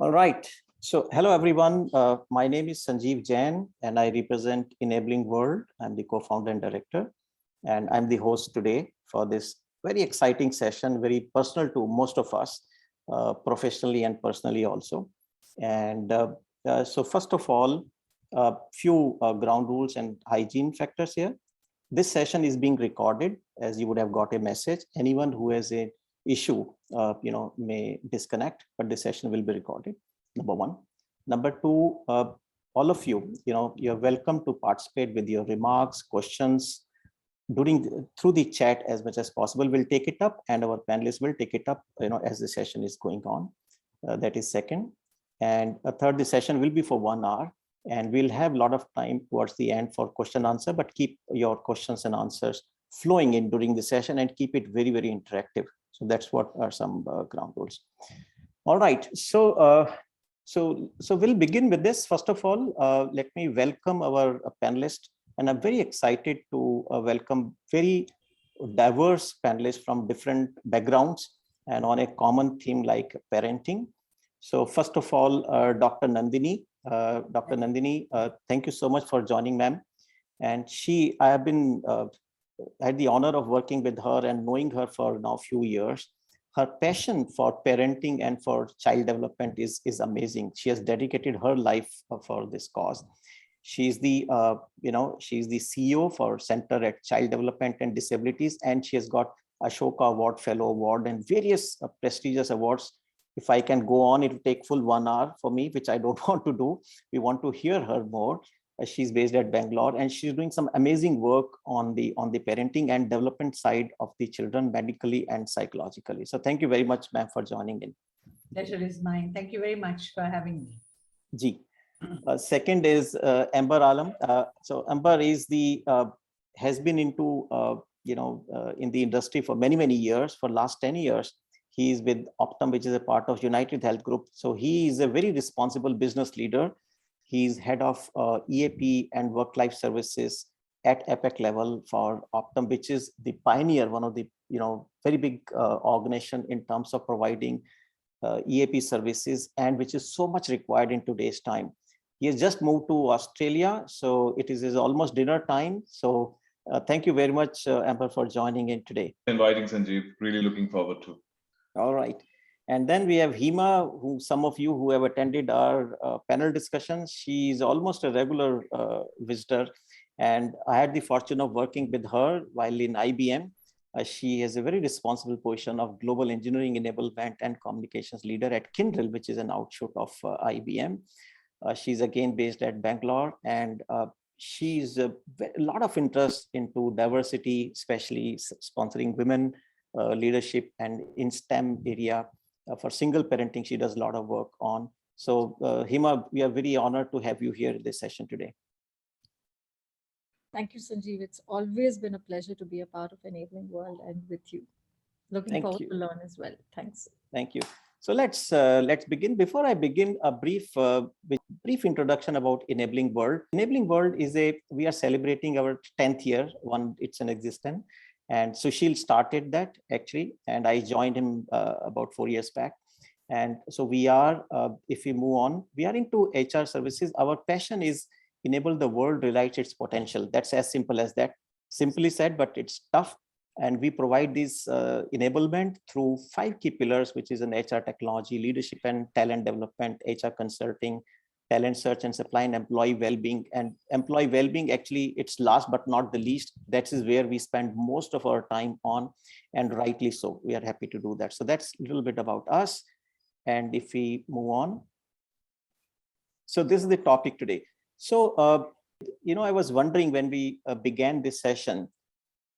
All right. So hello, everyone. My name is Sanjeev Jain, and I represent Enabling World. I'm the co-founder and director, and I'm the host today for this very exciting session, very personal to most of us, professionally and personally also. And so first of all, a few ground rules and hygiene factors here. This session is being recorded, as you would have got a message. Anyone who has a issue, may disconnect, but the session will be recorded. Number one. Number two, all of you, you're welcome to participate with your remarks, questions through the chat as much as possible. We'll take it up, and our panelists will take it up, as the session is going on. That is second. And a third, the session will be for 1 hour. And we'll have a lot of time towards the end for question answer, but keep your questions and answers flowing in during the session and keep it very, very interactive. So that's what are some ground rules. All right. So we'll begin with this. First of all, let me welcome our panelists. And I'm very excited to welcome very diverse panelists from different backgrounds and on a common theme like parenting. So first of all, Dr. Nandini. Dr. Nandini, thank you so much for joining, ma'am. And I have been had the honor of working with her and knowing her for now a few years. Her passion for parenting and for child development is amazing. She has dedicated her life for this cause. She's the she's the CEO for Center at Child Development and Disabilities, and she has got Ashoka Award, Fellow Award, and various prestigious awards. If I can go on, it will take full 1 hour for me, which I don't want to do. We want to hear her more. She's based at Bangalore, and she's doing some amazing work on the parenting and development side of the children, medically and psychologically. So thank you very much, ma'am, for joining in. Pleasure is mine. Thank you very much for having me. Ji. Second is Amber Alam. So Amber is has been into in the industry for many years. For last 10 years. He is with Optum, which is a part of United Health Group. So he is a very responsible business leader. He's head of EAP and work-life services at EPIC level for Optum, which is the pioneer, one of the very big organization in terms of providing EAP services, and which is so much required in today's time. He has just moved to Australia, so it is almost dinner time. So thank you very much, Amber, for joining in today. Inviting Sanjeev, really looking forward to. All right. And then we have Hema, who some of you who have attended our panel discussions, she is almost a regular visitor. And I had the fortune of working with her while in IBM. She has a very responsible position of global engineering enablement and communications leader at Kyndryl, which is an outshoot of IBM. She's again based at Bangalore, and she's a lot of interest into diversity, especially sponsoring women leadership, and in STEM area for single parenting, she does a lot of work on. So Hema, we are very honored to have you here in this session today. Thank you, Sanjeev. It's always been a pleasure to be a part of Enabling World and with you. Looking forward to learn as well. Thanks. Thank you. So let's begin. Before I begin, a brief introduction about Enabling World. Enabling World is we are celebrating our 10th year. It's an existence. And Sushil started that actually, and I joined him about 4 years back. And so we are, if we move on, we are into HR services. Our passion is enable the world realize its potential. That's as simple as that. Simply said, but it's tough. And we provide this enablement through 5 key pillars, which is an HR technology, leadership and talent development, HR consulting, talent search and supply, and employee well-being. And employee well-being, actually, it's last but not the least. That is where we spend most of our time on, and rightly so. We are happy to do that. So that's a little bit about us. And if we move on. So this is the topic today. So, I was wondering when we began this session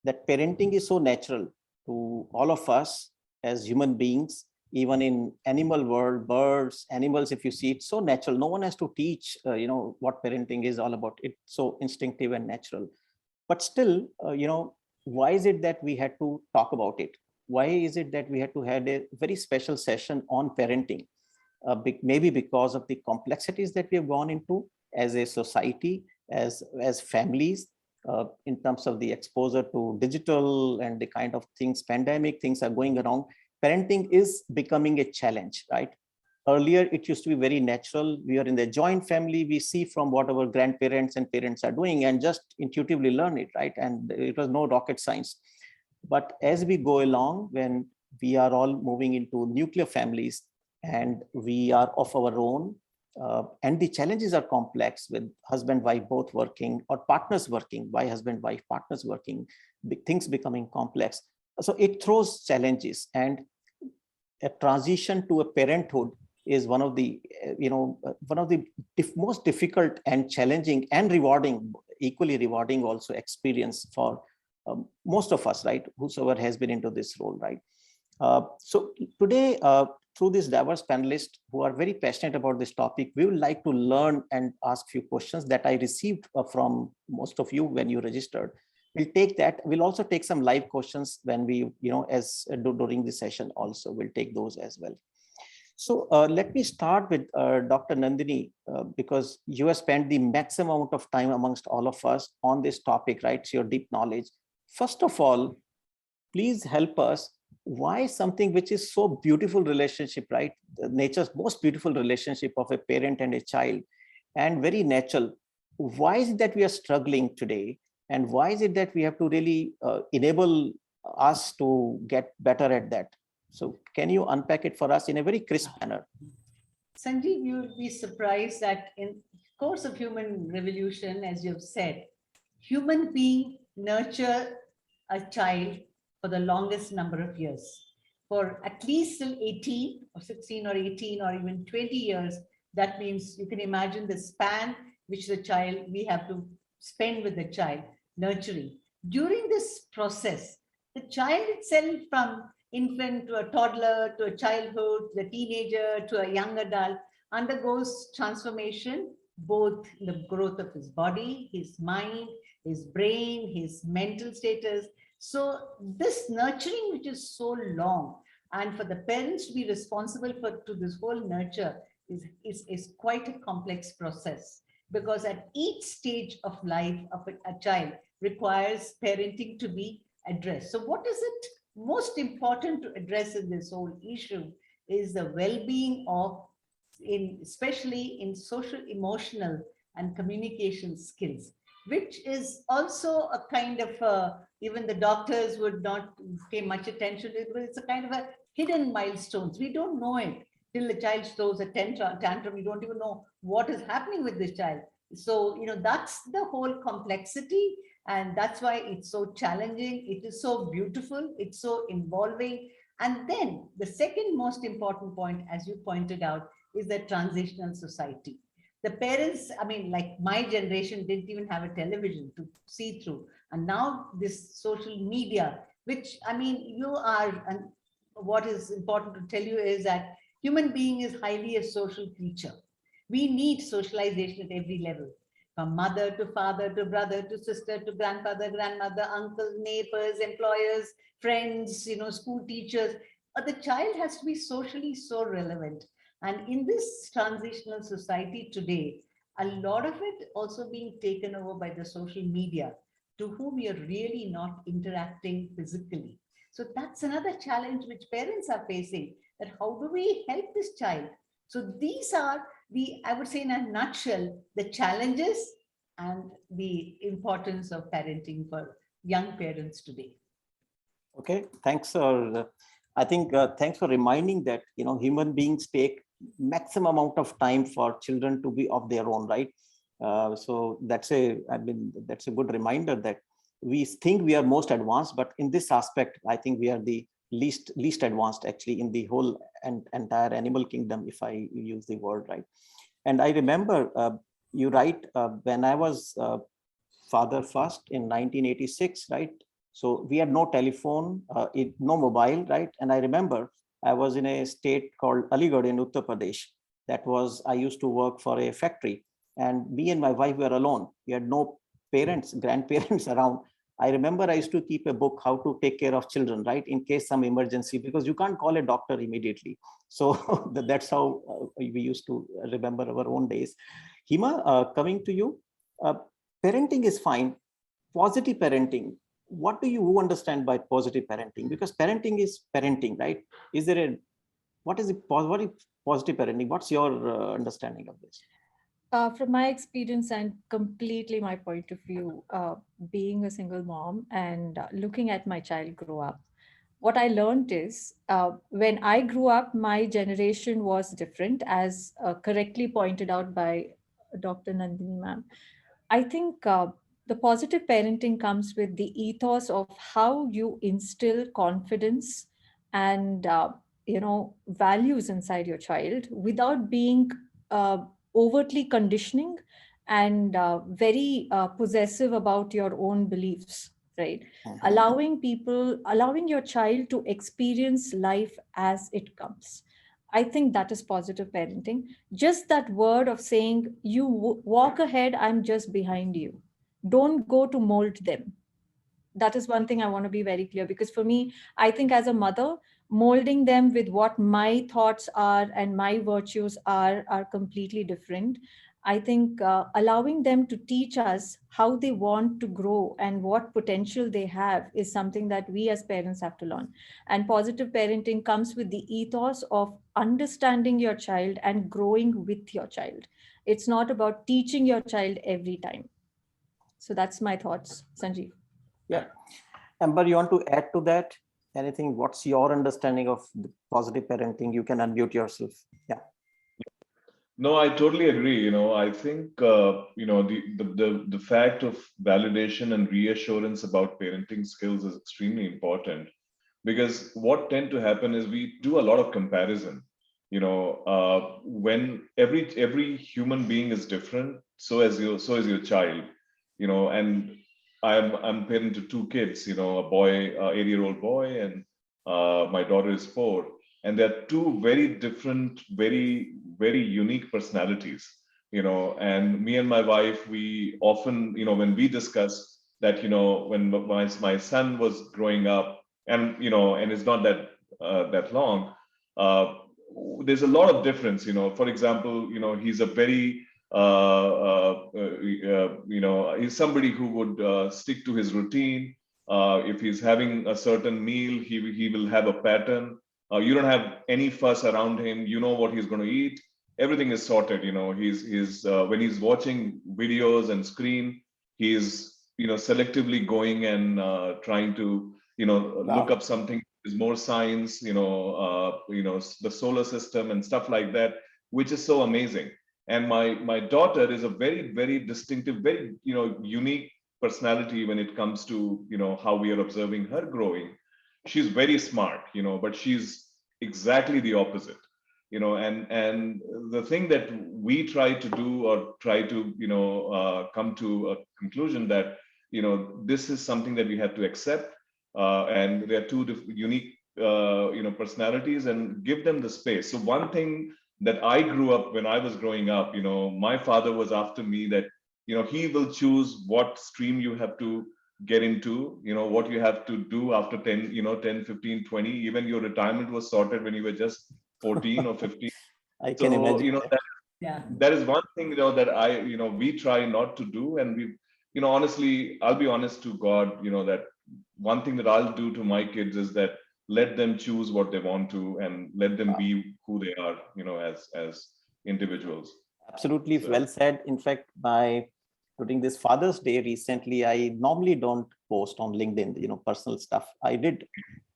that parenting is so natural to all of us as human beings. Even in animal world, birds, animals, if you see, it's so natural. No one has to teach, what parenting is all about. It's so instinctive and natural. But still, why is it that we had to talk about it? Why is it that we had to have a very special session on parenting? Maybe because of the complexities that we have gone into as a society, as families, in terms of the exposure to digital and the kind of things, pandemic things are going around. Parenting is becoming a challenge, right? earlier it used to be very natural. We are in the joint family. We see from what our grandparents and parents are doing and just intuitively learn it, right? And it was no rocket science. But as we go along, when we are all moving into nuclear families and we are of our own, and the challenges are complex with husband, wife both working or partners working, why husband, wife, partners working, things becoming complex. So it throws challenges, and a transition to a parenthood is one of the, most difficult and challenging and rewarding, equally rewarding also experience for most of us, right? Whosoever has been into this role, right? So today, through these diverse panelists who are very passionate about this topic, we would like to learn and ask few questions that I received from most of you when you registered. We'll take that. We'll also take some live questions when we, during the session also, we'll take those as well. So let me start with Dr. Nandini, because you have spent the maximum amount of time amongst all of us on this topic, right? So your deep knowledge. First of all, please help us. Why something which is so beautiful relationship, right? Nature's most beautiful relationship of a parent and a child, and very natural. Why is it that we are struggling today? And why is it that we have to really enable us to get better at that? So can you unpack it for us in a very crisp manner? Sanjeev, you will be surprised that in course of human revolution, as you've said, human being nurture a child for the longest number of years. For at least till 18 or 16 or 18 or even 20 years, that means you can imagine the span which the child, we have to spend with the child, nurturing. During this process, the child itself, from infant to a toddler, to a childhood, the teenager, to a young adult, undergoes transformation, both in the growth of his body, his mind, his brain, his mental status. So this nurturing, which is so long, and for the parents to be responsible to this whole nurture is quite a complex process, because at each stage of life of a child requires parenting to be addressed. So what is it most important to address in this whole issue is the well-being of, especially in social, emotional, and communication skills, which is also a kind of, even the doctors would not pay much attention to it, but it's a kind of a hidden milestones. We don't know it till the child throws a tantrum. We don't even know what is happening with this child. So, that's the whole complexity, and that's why it's so challenging. It is so beautiful. It's so involving. And then the second most important point, as you pointed out, is the transitional society. The parents, like my generation didn't even have a television to see through. And now this social media, which, you are, and what is important to tell you is that human being is highly a social creature. We need socialization at every level, from mother to father to brother to sister to grandfather, grandmother, uncle, neighbors, employers, friends, school teachers. The child has to be socially so relevant. And in this transitional society today, a lot of it also being taken over by the social media, to whom we are really not interacting physically. So that's another challenge which parents are facing, that how do we help this child? So these are I would say in a nutshell, the challenges and the importance of parenting for young parents today. Okay, thanks for, thanks for reminding that, human beings take maximum amount of time for children to be of their own, right? So that's that's a good reminder that we think we are most advanced, but in this aspect, I think we are the least advanced actually in the whole and entire animal kingdom, if I use the word, right? And I remember you write when I was father first in 1986, right? So we had no telephone, no mobile, right? And I remember I was in a state called Aligarh in Uttar Pradesh. I used to work for a factory, and me and my wife were alone. We had no parents, grandparents around. I remember I used to keep a book, how to take care of children, right? In case some emergency, because you can't call a doctor immediately. So that's how we used to remember our own days. Hima, coming to you, parenting is fine. Positive parenting, what do you understand by positive parenting? Because parenting is parenting, right? What is positive parenting? What's your understanding of this? From my experience and completely my point of view, being a single mom and looking at my child grow up, what I learned is when I grew up, my generation was different, as correctly pointed out by Dr. Nandini ma'am. I think the positive parenting comes with the ethos of how you instill confidence and values inside your child without being uh, overtly conditioning and very possessive about your own beliefs, right? Allowing your child to experience life as it comes. I think that is positive parenting. Just that word of saying, you walk ahead, I'm just behind you. Don't go to mold them. That is one thing I want to be very clear, because for me, I think as a mother, molding them with what my thoughts are and my virtues are completely different. I think allowing them to teach us how they want to grow and what potential they have is something that we as parents have to learn. And positive parenting comes with the ethos of understanding your child and growing with your child. It's not about teaching your child every time. So that's my thoughts, Sanjeev. Yeah. Amber, you want to add to that? Anything? What's your understanding of the positive parenting? You can unmute yourself. Yeah. No, I totally agree. I think the fact of validation and reassurance about parenting skills is extremely important, because what tend to happen is we do a lot of comparison. When every human being is different, so is your child. And I'm parent to two kids. A boy, 8-year-old boy, and my daughter is 4. And they're two very different, very, very unique personalities. And me and my wife, we often, when we discuss that, when my son was growing up, and and it's not that long, there's a lot of difference. For example, he's a very he's somebody who would stick to his routine. If he's having a certain meal, he will have a pattern. You don't have any fuss around him. You know what he's going to eat. Everything is sorted. He's when he's watching videos and screen, he's selectively going and trying to look up something. Is more science, the solar system and stuff like that, which is so amazing. And my daughter is a very, very distinctive, very unique personality when it comes to how we are observing her growing. She's very smart, but she's exactly the opposite. And the thing that we try to do, or try to come to a conclusion that this is something that we have to accept, and there are two unique personalities, and give them the space. So one thing that I grew up, when I was growing up, my father was after me that he will choose what stream you have to get into, what you have to do after 10, 15, 20. Even your retirement was sorted when you were just 14 or 15. I can imagine. That is one thing that we try not to do. And we honestly, I'll be honest to God, that one thing that I'll do to my kids is that let them choose what they want to, and let them be who they are, as individuals. Absolutely. Well said. In fact, during this Father's Day recently, I normally don't post on LinkedIn, personal stuff. I did.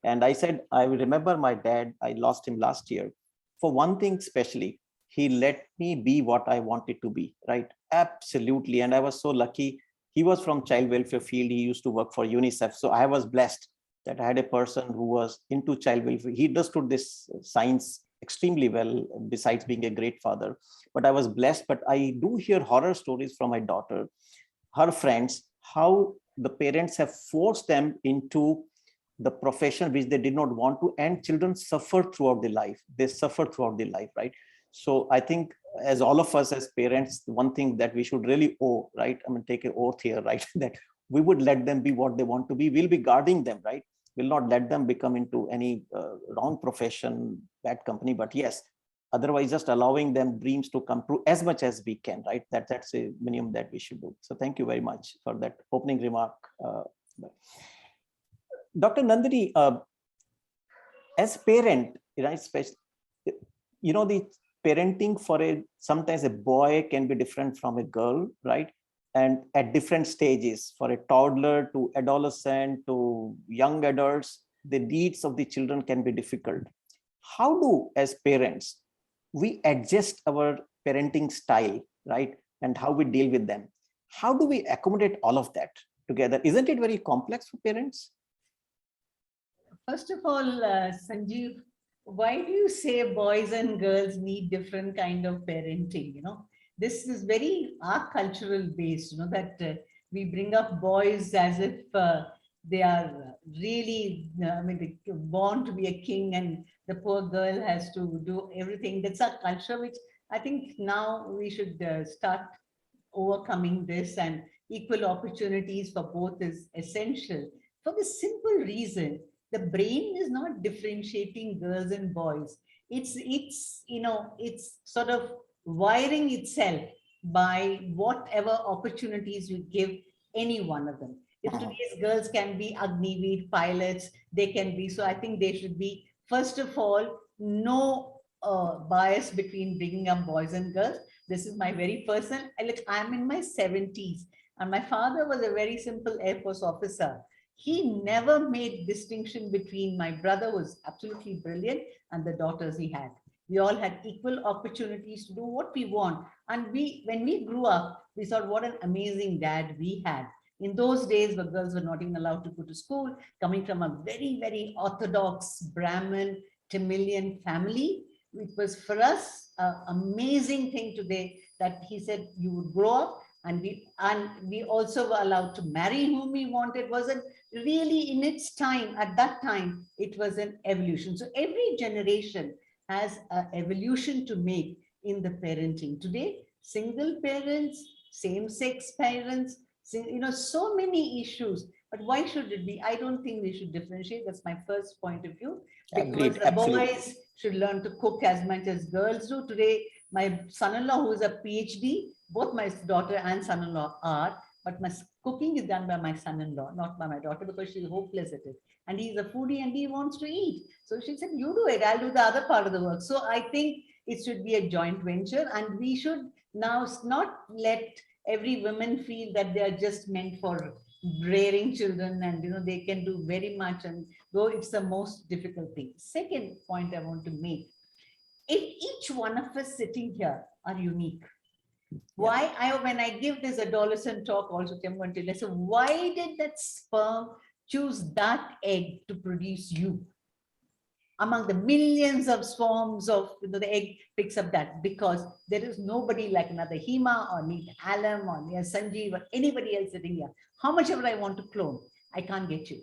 And I said, I remember my dad, I lost him last year. For one thing, especially, he let me be what I wanted to be, right? Absolutely. And I was so lucky. He was from child welfare field. He used to work for UNICEF. So I was blessed that I had a person who was into child welfare. He understood this science extremely well, besides being a great father. But I was blessed. But I do hear horror stories from my daughter, her friends, how the parents have forced them into the profession which they did not want to, and children suffer throughout their life. They suffer throughout their life, right? So I think, as all of us as parents, one thing that we should really owe, right? I mean, take an oath here, right? That we would let them be what they want to be. We'll be guarding them, right? We'll not let them become into any wrong profession, bad company. But yes, otherwise, just allowing them dreams to come true as much as we can, right? That's a minimum that we should do. So thank you very much for that opening remark. Dr. Nandini, as parent, right, especially, the parenting for sometimes a boy can be different from a girl, right? And at different stages, for a toddler to adolescent to young adults, the needs of the children can be difficult. How do, as parents, we adjust our parenting style, right? And how we deal with them? How do we accommodate all of that together? Isn't it very complex for parents? First of all, Sanjeev, why do you say boys and girls need different kind of parenting? This is very our cultural based, that we bring up boys as if they are really, they're born to be a king, and the poor girl has to do everything. That's our culture, which I think now we should start overcoming this, and equal opportunities for both is essential for the simple reason the brain is not differentiating girls and boys. It's sort of wiring itself by whatever opportunities you give any one of them. If today's girls can be Agniveer pilots, they can be. So I think they should be, first of all, no bias between bringing up boys and girls. This is my very personal. Look, I'm in my 70s, and my father was a very simple Air Force officer. He never made distinction between my brother was absolutely brilliant and the daughters he had. We all had equal opportunities to do what we want. And when we grew up, we thought what an amazing dad we had. In those days, where girls were not even allowed to go to school, coming from a very, very orthodox Brahmin, Tamilian family, it was for us an amazing thing today that he said you would grow up, and we also were allowed to marry whom we wanted. Wasn't really in its time, at that time, it was an evolution. So every generation has an evolution to make in the parenting. Today, single parents, same-sex parents, so many issues. But why should it be? I don't think we should differentiate. That's my first point of view. Because Agreed, the absolutely. boys should learn to cook as much as girls do. Today, my son-in-law, who is a PhD, both my daughter and son-in-law are, but my cooking is done by my son-in-law, not by my daughter, because she's hopeless at it. And he's a foodie and he wants to eat. So she said, you do it, I'll do the other part of the work. So I think it should be a joint venture, and we should now not let every woman feel that they are just meant for rearing children, and they can do very much, and though it's the most difficult thing. Second point I want to make, if each one of us sitting here are unique, why when I give this adolescent talk also, I'm going to tell you, so why did that sperm choose that egg to produce you? Among the millions of swarms of the egg picks up that, because there is nobody like another Hema or Neat Alam or near Sanjeev or anybody else sitting here. How much ever I want to clone, I can't get you.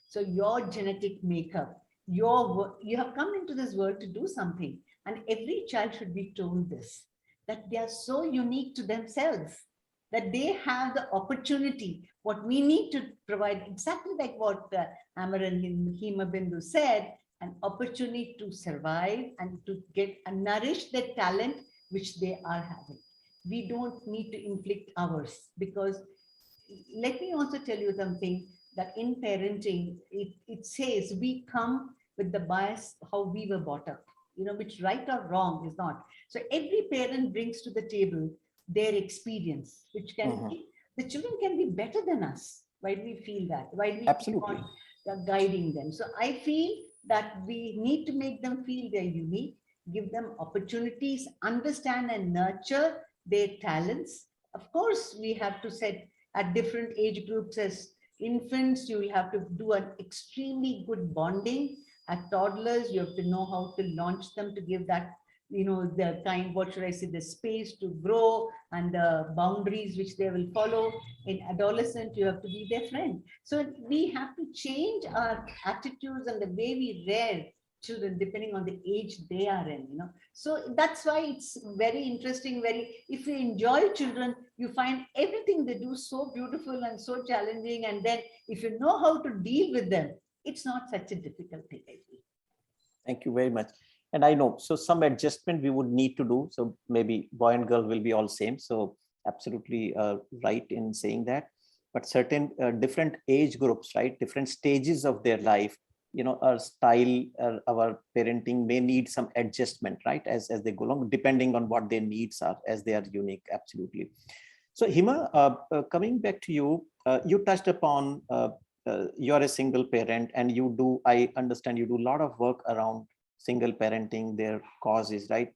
So your genetic makeup, you have come into this world to do something, and every child should be told this, that they are so unique to themselves, that they have the opportunity. What we need to provide, exactly like what Amar and Hema Bindu said, an opportunity to survive and to get and nourish the talent which they are having. We don't need to inflict ours, because let me also tell you something, that in parenting, it says we come with the bias how we were brought up, which right or wrong is not. So every parent brings to the table their experience, which can be, the children can be better than us. Why do we feel that? Why do we Absolutely. keep on guiding them? So I feel that we need to make them feel they're unique, give them opportunities, understand and nurture their talents. Of course, we have to set at different age groups. As infants, you will have to do an extremely good bonding. At toddlers, you have to know how to launch them to give that, the kind, what should I say, the space to grow and the boundaries which they will follow. In adolescent, you have to be their friend. So we have to change our attitudes and the way we rear children depending on the age they are in. So that's why it's very interesting. If you enjoy children, you find everything they do so beautiful and so challenging. And then if you know how to deal with them, it's not such a difficult thing, I feel. Thank you very much. And I know, so some adjustment we would need to do. So maybe boy and girl will be all same. So absolutely right in saying that. But certain different age groups, right? Different stages of their life, our style, our parenting may need some adjustment, right, as they go along, depending on what their needs are, as they are unique. Absolutely. So Hima, coming back to you, you touched upon you're a single parent, and I understand you do a lot of work around single parenting, their causes, right?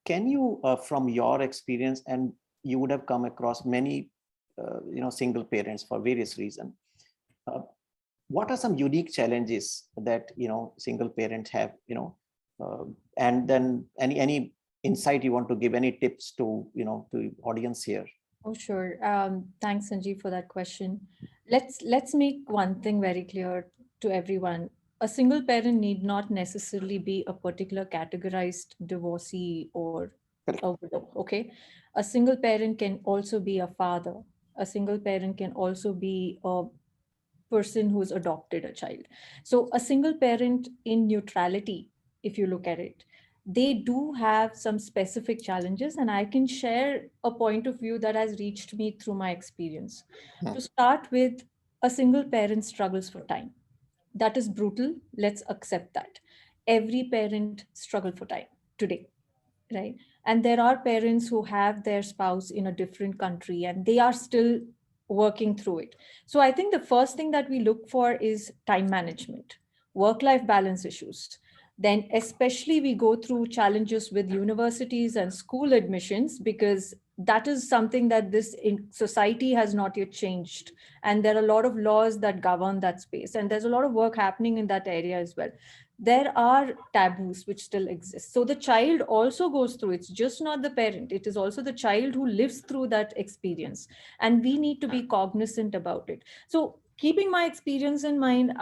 Can you, from your experience, and you would have come across many, single parents for various reasons. Uh, what are some unique challenges that single parents have? Uh, and then any insight you want to give, any tips to to audience here? Oh, sure. Thanks, Sanjeev, for that question. Let's make one thing very clear to everyone. A single parent need not necessarily be a particular categorized divorcee or Correct. a widow. Okay, a single parent can also be a father. A single parent can also be a person who's adopted a child. So a single parent in neutrality, if you look at it, they do have some specific challenges, and I can share a point of view that has reached me through my experience. Hmm. To start with, a single parent struggles for time. That is brutal. Let's accept that. Every parent struggles for time today, right? And there are parents who have their spouse in a different country and they are still working through it. So I think the first thing that we look for is time management, work life balance issues. Then especially we go through challenges with universities and school admissions, because that is something that this in society has not yet changed, and there are a lot of laws that govern that space, and there's a lot of work happening in that area as well. There are taboos which still exist. So the child also goes through, it's just not the parent, it is also the child who lives through that experience. And we need to be cognizant about it. So keeping my experience in mind,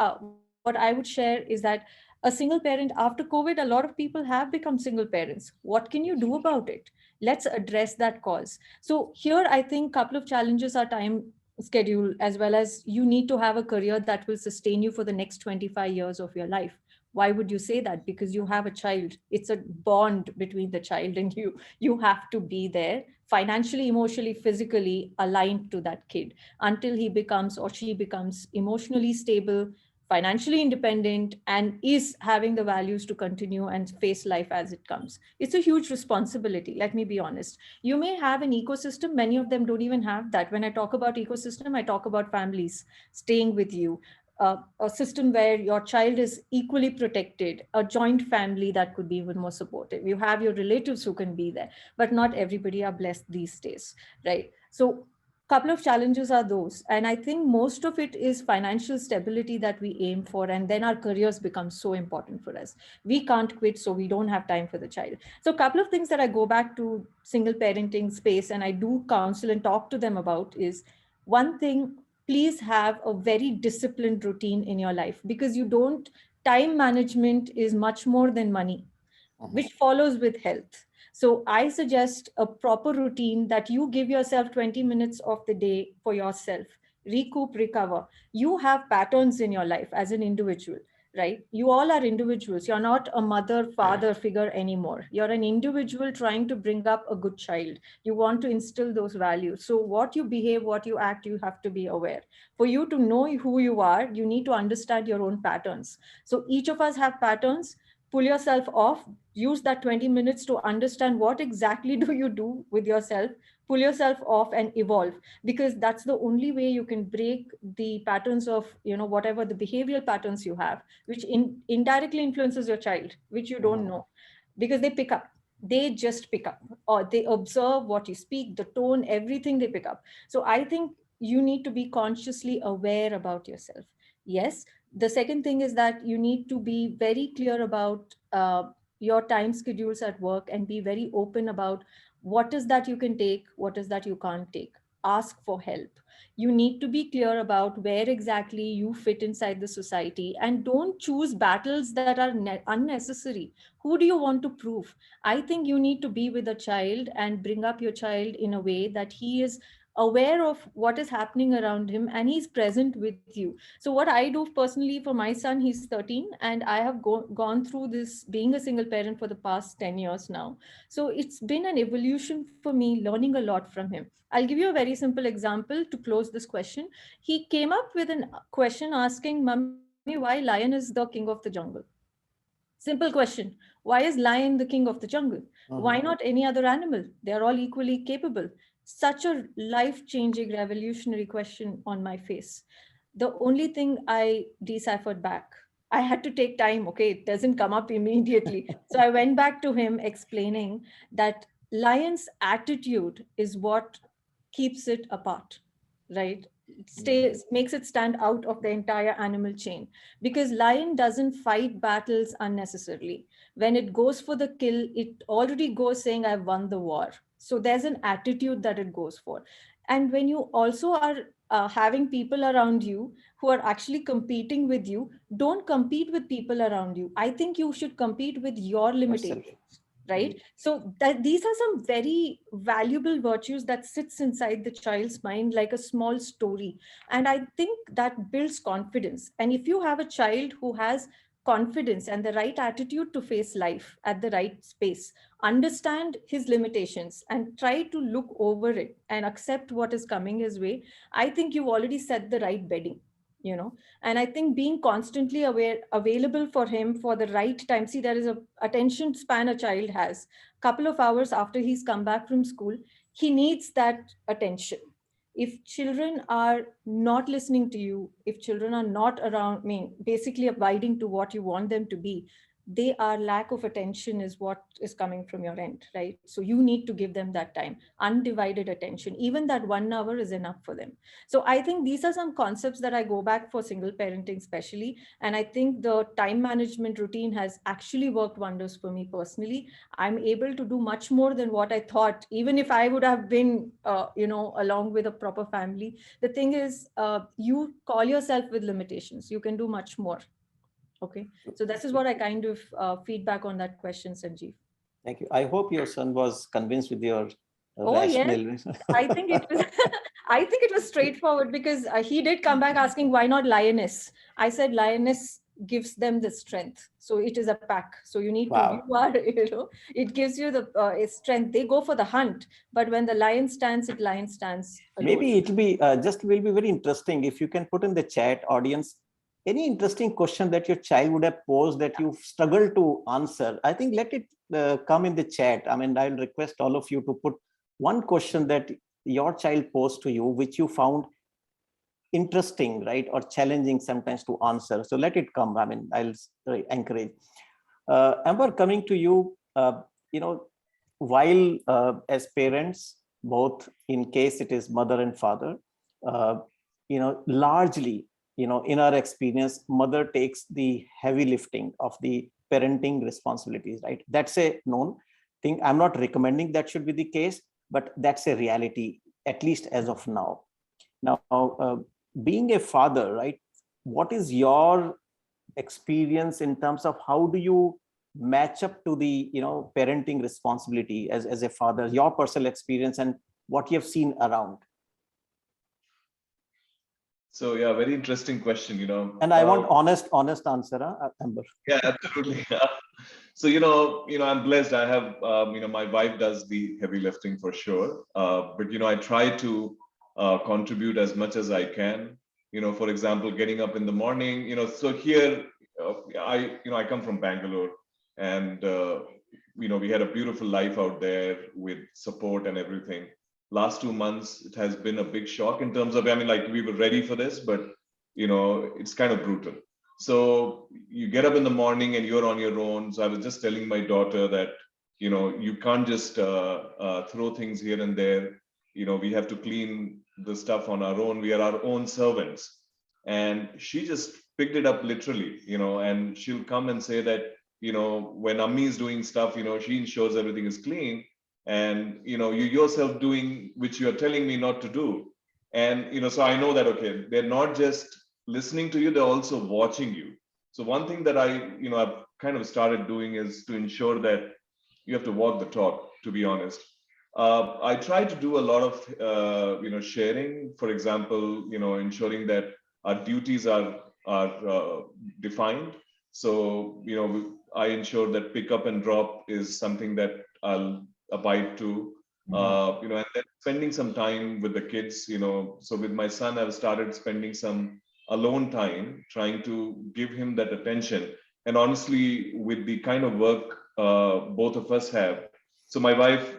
what I would share is that a single parent after COVID, a lot of people have become single parents. What can you do about it? Let's address that cause. So here, I think couple of challenges are time schedule, as well as you need to have a career that will sustain you for the next 25 years of your life. Why would you say that? Because you have a child. It's a bond between the child and you have to be there financially, emotionally, physically aligned to that kid until he becomes or she becomes emotionally stable, financially independent, and is having the values to continue and face life as it comes. It's a huge responsibility, let me be honest. You may have an ecosystem, many of them don't even have that. When I talk about ecosystem, I talk about families staying with you, a system where your child is equally protected, a joint family that could be even more supportive. You have your relatives who can be there, but not everybody are blessed these days, right? So couple of challenges are those, and I think most of it is financial stability that we aim for, and then our careers become so important for us. We can't quit, so we don't have time for the child. So a couple of things that I go back to single parenting space and I do counsel and talk to them about is, one thing, please have a very disciplined routine in your life, because you don't, time management is much more than money, Mhm. which follows with health. So I suggest a proper routine that you give yourself 20 minutes of the day for yourself, recoup, recover. You have patterns in your life as an individual, right? You all are individuals. You're not a mother, father figure anymore. You're an individual trying to bring up a good child. You want to instill those values. So what you behave, what you act, you have to be aware. For you to know who you are, you need to understand your own patterns. So each of us have patterns. Pull yourself off, use that 20 minutes to understand what exactly do you do with yourself, pull yourself off and evolve, because that's the only way you can break the patterns of, whatever the behavioral patterns you have, which indirectly influences your child, which you don't Mhm. know, because they just pick up, or they observe what you speak, the tone, everything they pick up. So I think you need to be consciously aware about yourself. Yes, the second thing is that you need to be very clear about your time schedules at work, and be very open about what is that you can take, what is that you can't take. Ask for help. You need to be clear about where exactly you fit inside the society, and don't choose battles that are unnecessary. Who do you want to prove? I think you need to be with a child and bring up your child in a way that he is aware of what is happening around him and he's present with you. So what I do personally for my son, he's 13, and I have gone through this being a single parent for the past 10 years now. So it's been an evolution for me, learning a lot from him. I'll give you a very simple example to close this question. He came up with a question asking, Mummy, me why lion is the king of the jungle. Simple question. Why is lion the king of the jungle? Why not any other animal? They are all equally capable. Such a life-changing, revolutionary question on my face. The only thing I deciphered back, I had to take time, okay? It doesn't come up immediately. So I went back to him explaining that lion's attitude is what keeps it apart, right? Stays, makes it stand out of the entire animal chain, because lion doesn't fight battles unnecessarily. When it goes for the kill, it already goes saying I've won the war. So there's an attitude that it goes for. And when you also are having people around you who are actually competing with you, don't compete with people around you. I think you should compete with your Yourself. limitations, right? So that these are some very valuable virtues that sits inside the child's mind like a small story. And I think that builds confidence. And if you have a child who has confidence and the right attitude to face life at the right space, understand his limitations and try to look over it and accept what is coming his way, I think you've already set the right bedding, you know. And I think being constantly aware, available for him for the right time. See, there is a attention span a child has. Couple of hours after he's come back from school, he needs that attention. If children are not listening to you, if children are not around, I mean, basically abiding to what you want them to be, they are lack of attention is what is coming from your end, right? So you need to give them that time, undivided attention. Even that 1 hour is enough for them. So I think these are some concepts that I go back for single parenting, especially. And I think the time management routine has actually worked wonders for me personally. I'm able to do much more than what I thought, even if I would have been, along with a proper family. The thing is, you call yourself with limitations, you can do much more. Okay. So this is what I kind of feedback on that question, Sanjeev. Thank you. I hope your son was convinced with your Oh, yes. rational. I think it was, I think it was straightforward, because he did come back asking, why not lioness? I said, lioness gives them the strength. So it is a pack. So you need to, Wow. you are, it gives you the strength. They go for the hunt, but when the lion stands, lion stands alone. Maybe it'll be will be very interesting if you can put in the chat audience any interesting question that your child would have posed that you struggled to answer. I think let it come in the chat. I mean, I'll request all of you to put one question that your child posed to you, which you found interesting, right, or challenging sometimes to answer. So let it come. I mean, I'll encourage. Amber, coming to you, while as parents, both in case it is mother and father, largely, in our experience, mother takes the heavy lifting of the parenting responsibilities, right? That's a known thing. I'm not recommending that should be the case, but that's a reality, at least as of now. Now, being a father, right, what is your experience in terms of how do you match up to the parenting responsibility as a father, your personal experience and what you have seen around? So yeah, very interesting question, And I want honest answer, Amber. Yeah, absolutely. So I'm blessed. I have my wife does the heavy lifting for sure, but I try to contribute as much as I can. For example, getting up in the morning. So here I come from Bangalore, and we had a beautiful life out there with support and everything. Last 2 months, it has been a big shock in terms of, we were ready for this, but it's kind of brutal. So you get up in the morning and you're on your own. So I was just telling my daughter that, you can't just throw things here and there. We have to clean the stuff on our own. We are our own servants. And she just picked it up literally, and she'll come and say that, when Ammi is doing stuff, she ensures everything is clean. And, you yourself doing, which you're telling me not to do. And, so I know that, okay, they're not just listening to you, they're also watching you. So one thing that I've kind of started doing is to ensure that you have to walk the talk, to be honest. I try to do a lot of, sharing, for example, ensuring that our duties are defined. So, I ensure that pick up and drop is something that I'll abide to, and then spending some time with the kids, so with my son, I've started spending some alone time, trying to give him that attention. And honestly, with the kind of work both of us have, so my wife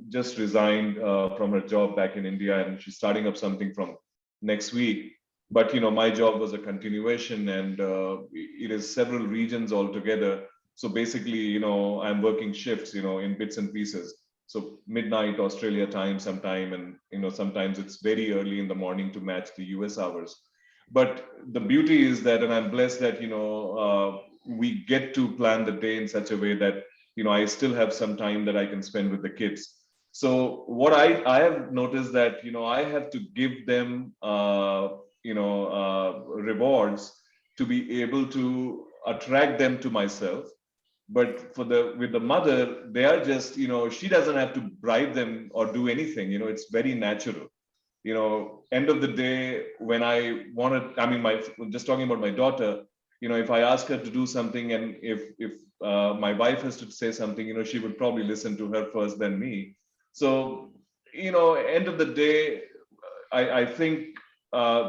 just resigned from her job back in India, and she's starting up something from next week. But my job was a continuation, and it is several regions altogether. So basically, I'm working shifts, in bits and pieces. So midnight Australia time sometime, and sometimes it's very early in the morning to match the US hours. But the beauty is that, and I'm blessed that we get to plan the day in such a way that I still have some time that I can spend with the kids. So what I have noticed that I have to give them rewards to be able to attract them to myself. But with the mother, they are just she doesn't have to bribe them or do anything. It's very natural. End of the day, when I wanted, I mean, just talking about my daughter, if I ask her to do something, and if my wife has to say something, she would probably listen to her first than me. So, end of the day, I think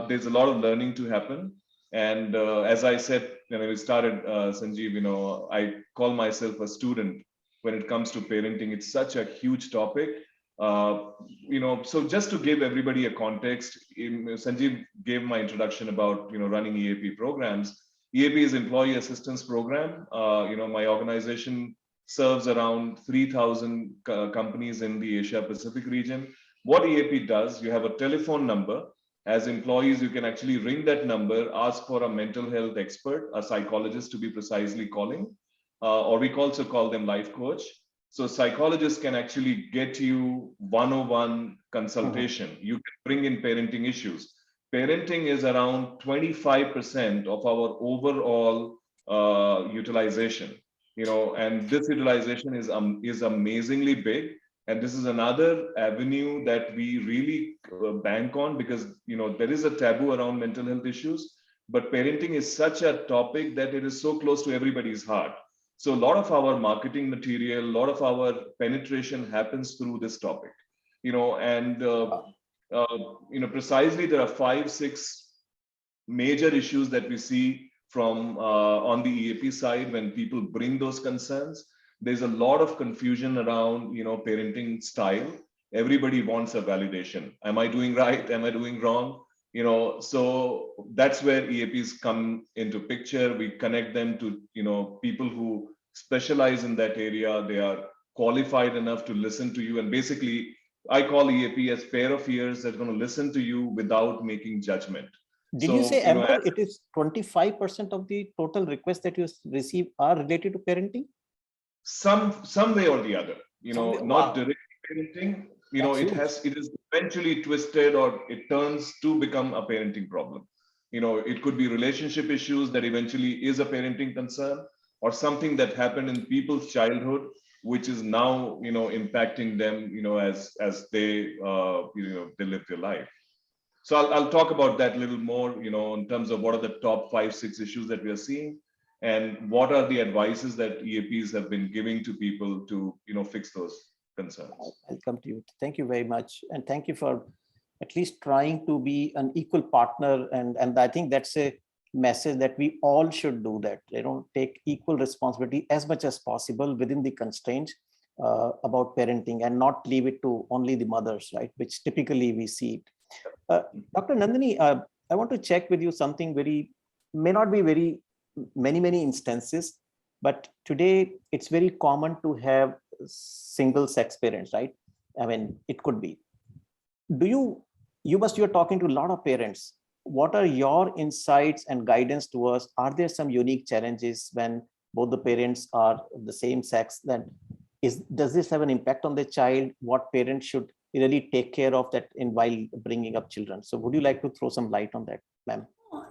there's a lot of learning to happen. And as I said, when we started, Sanjeev, I call myself a student when it comes to parenting. It's such a huge topic. So just to give everybody a context, Sanjeev gave my introduction about running EAP programs. EAP is Employee Assistance Program. My organization serves around 3,000 companies in the Asia Pacific region. What EAP does, you have a telephone number. As employees, you can actually ring that number, ask for a mental health expert, a psychologist to be precisely calling, or we also call them life coach. So psychologists can actually get you 101 consultation. You can bring in parenting issues. Parenting is around 25% of our overall utilization, and this utilization is amazingly big. And this is another avenue that we really bank on, because there is a taboo around mental health issues, but parenting is such a topic that it is so close to everybody's heart. So a lot of our marketing material, a lot of our penetration happens through this topic, precisely there are 5-6 major issues that we see from on the EAP side when people bring those concerns. There's a lot of confusion around, parenting style. Everybody wants a validation. Am I doing right? Am I doing wrong? So that's where EAPs come into picture. We connect them to, people who specialize in that area. They are qualified enough to listen to you. And basically, I call EAP as pair of ears that's going to listen to you without making judgment. Did you say, Amber, it is 25% of the total requests that you receive are related to parenting? Some way or the other, not directly parenting, it is eventually twisted, or it turns to become a parenting problem. It could be relationship issues that eventually is a parenting concern, or something that happened in people's childhood, which is now, impacting them, as they, they live their life. So I'll talk about that a little more, in terms of what are the top 5-6 issues that we are seeing, and what are the advices that EAPs have been giving to people to, fix those concerns. I'll come to you. Thank you very much. And thank you for at least trying to be an equal partner. And I think that's a message that we all should do that, take equal responsibility as much as possible within the constraints about parenting, and not leave it to only the mothers, right? Which typically we see it. Dr. Nandini, I want to check with you something may not be very many instances, but today it's very common to have single sex parents, right? I mean, it could be. You're talking to a lot of parents. What are your insights and guidance to us? Are there some unique challenges when both the parents are the same sex? Does this have an impact on the child? What parents should really take care of that while bringing up children? So would you like to throw some light on that, ma'am?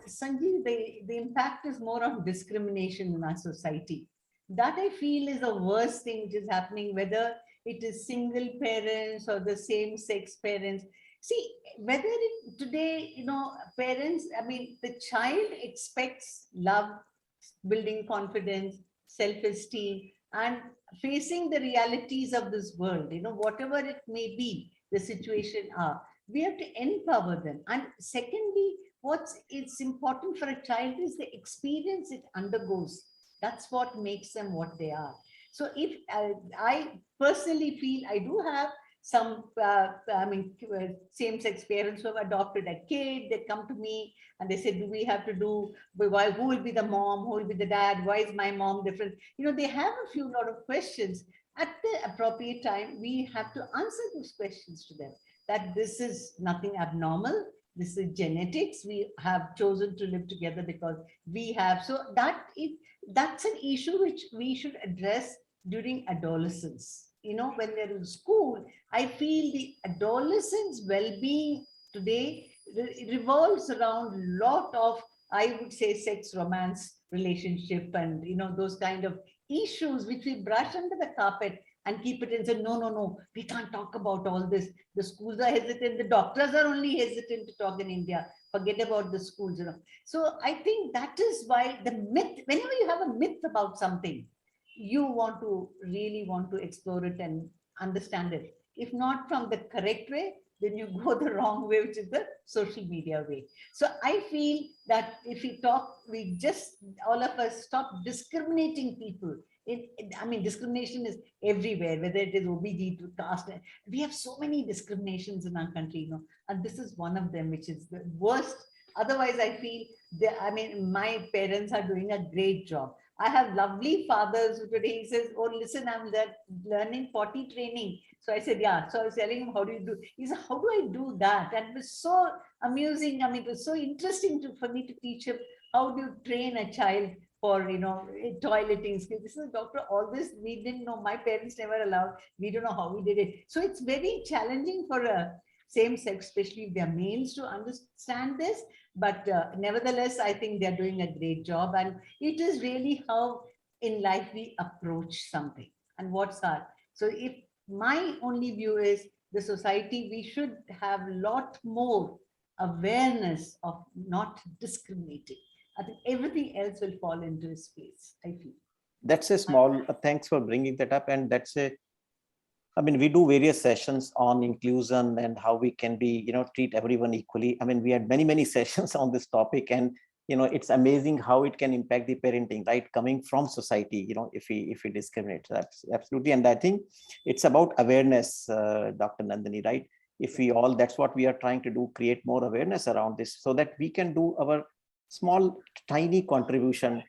Sanjeev, the impact is more of discrimination in our society. That I feel is the worst thing which is happening, whether it is single parents or the same sex parents. See, whether today, parents, I mean, the child expects love, building confidence, self-esteem, and facing the realities of this world, whatever it may be, the situation are. We have to empower them. And secondly, it's important for a child is the experience it undergoes. That's what makes them what they are. So if I personally feel I do have some, same-sex parents who have adopted a kid, they come to me and they say, do we have to do, why, who will be the mom, who will be the dad, why is my mom different? They have a few lot of questions. At the appropriate time, we have to answer those questions to them, that this is nothing abnormal. This is genetics. We have chosen to live together because we have. So that's an issue which we should address during adolescence. When they're in school, I feel the adolescents' well-being today revolves around a lot of, I would say, sex, romance, relationship, and those kind of issues which we brush under the carpet and keep it and say, no, no, no, we can't talk about all this. The schools are hesitant. The doctors are only hesitant to talk in India. Forget about the schools. So I think that is why the myth, whenever you have a myth about something, you really want to explore it and understand it. If not from the correct way, then you go the wrong way, which is the social media way. So I feel that if we talk, we just, all of us stop discriminating people. Discrimination is everywhere, whether it is OBG to caste. We have so many discriminations in our country, and this is one of them, which is the worst. Otherwise, I feel my parents are doing a great job. I have lovely fathers who today he says, oh, listen, I'm learning potty training. So I said, yeah. So I was telling him, how do you do? He said, how do I do that? And it was so amusing. It was so interesting for me to teach him how do you train a child for, toileting skills. This is doctor, all this we didn't know. My parents never allowed. We don't know how we did it. So it's very challenging for a same sex, especially if they're males, to understand this. But nevertheless, I think they're doing a great job. And it is really how in life we approach something and what's our. So if my only view is the society, we should have a lot more awareness of not discriminating. I think everything else will fall into its place, I feel. That's a small, thanks for bringing that up. And we do various sessions on inclusion and how we can be, treat everyone equally. We had many, many sessions on this topic, and, it's amazing how it can impact the parenting, right? Coming from society, if we discriminate, that's absolutely. And I think it's about awareness, Dr. Nandini, right? If we all, that's what we are trying to do, create more awareness around this so that we can do our small, tiny contribution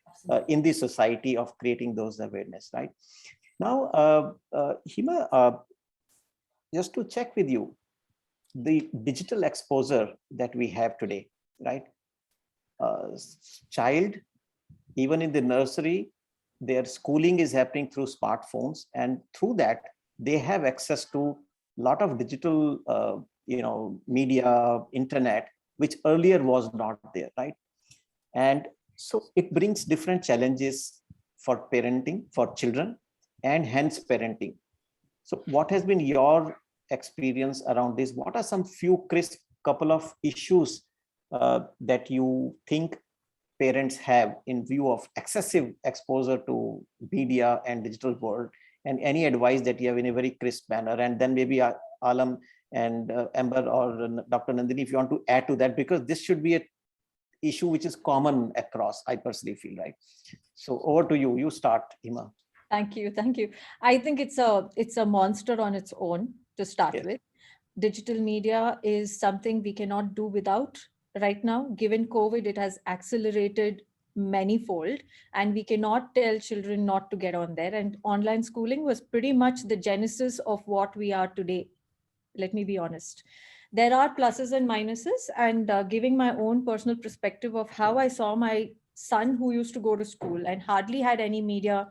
in the society of creating those awareness, right? Now, Hima, just to check with you, the digital exposure that we have today, right? Child, even in the nursery, their schooling is happening through smartphones, and through that, they have access to a lot of digital, media, internet, which earlier was not there, right? And so it brings different challenges for parenting, for children, and hence parenting. So what has been your experience around this? What are some few crisp couple of issues that you think parents have in view of excessive exposure to media and digital world, and any advice that you have in a very crisp manner? And then maybe Alam and Amber or Dr. Nandini, if you want to add to that, because this should be a issue which is common across, I personally feel, right? So over to you. You start, Hima. Thank you. Thank you. I think it's a monster on its own to start with. Digital media is something we cannot do without right now. Given COVID, it has accelerated manyfold, and we cannot tell children not to get on there. And online schooling was pretty much the genesis of what we are today. Let me be honest. There are pluses and minuses, and giving my own personal perspective of how I saw my son, who used to go to school and hardly had any media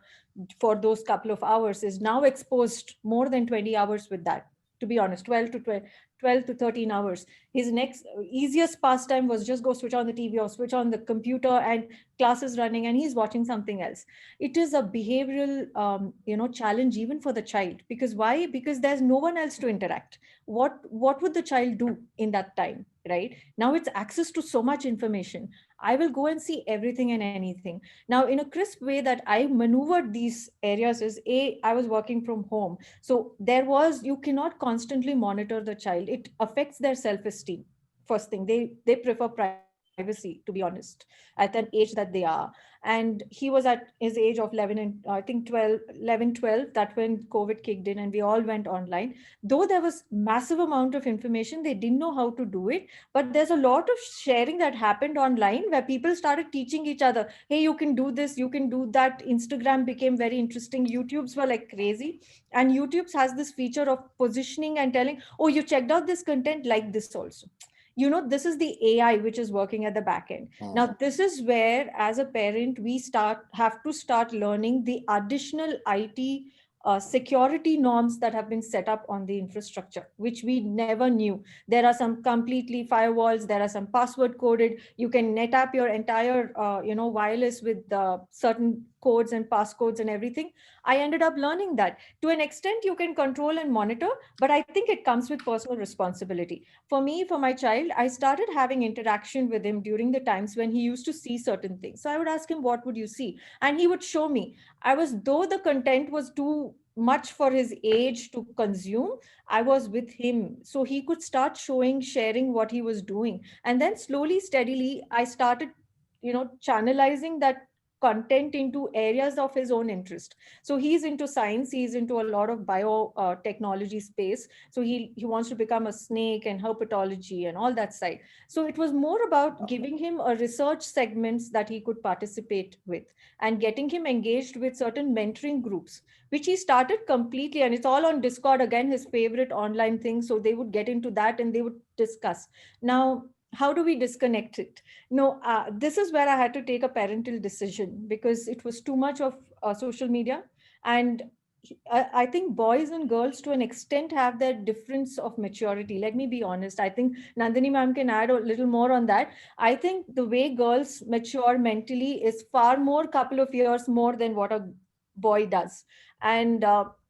for those couple of hours, is now exposed more than 20 hours with that. To be honest, 12 to 13 hours. His next easiest pastime was just go switch on the TV or switch on the computer, and class is running and he's watching something else. It is a behavioral, challenge even for the child. Because why? Because there's no one else to interact. What would the child do in that time, right? Now it's access to so much information. I will go and see everything and anything. Now, in a crisp way that I maneuvered these areas is, I was working from home. So you cannot constantly monitor the child. It affects their self-esteem. First thing, they prefer privacy. privacy, to be honest, at an age that they are. And he was at his age of 11 and I think 12, 11, 12, that when COVID kicked in and we all went online. Though there was massive amount of information, they didn't know how to do it. But there's a lot of sharing that happened online where people started teaching each other, hey, you can do this, you can do that. Instagram became very interesting. YouTubes were like crazy. And YouTube has this feature of positioning and telling, oh, you checked out this content, like this also. This is the AI which is working at the back end. Now, this is where, as a parent, we have to start learning the additional IT security norms that have been set up on the infrastructure, which we never knew. There are some completely firewalls. There are some password coded. You can net up your entire, wireless with certain codes and passcodes and everything. I ended up learning that. To an extent, you can control and monitor, but I think it comes with personal responsibility. For me, for my child, I started having interaction with him during the times when he used to see certain things. So I would ask him, what would you see? And he would show me. Though the content was too much for his age to consume, I was with him. So he could start showing, sharing what he was doing. And then slowly, steadily, I started, channelizing that content into areas of his own interest. So he's into science, he's into a lot of biotechnology space. So he wants to become a snake and herpetology and all that side. So it was more about giving him a research segments that he could participate with and getting him engaged with certain mentoring groups, which he started completely. And it's all on Discord, again, his favorite online thing. So they would get into that and they would discuss. Now, how do we disconnect it? No, this is where I had to take a parental decision because it was too much of social media. And I think boys and girls to an extent have their difference of maturity. Let me be honest. I think Nandini ma'am can add a little more on that. I think the way girls mature mentally is far more couple of years more than what a boy does. And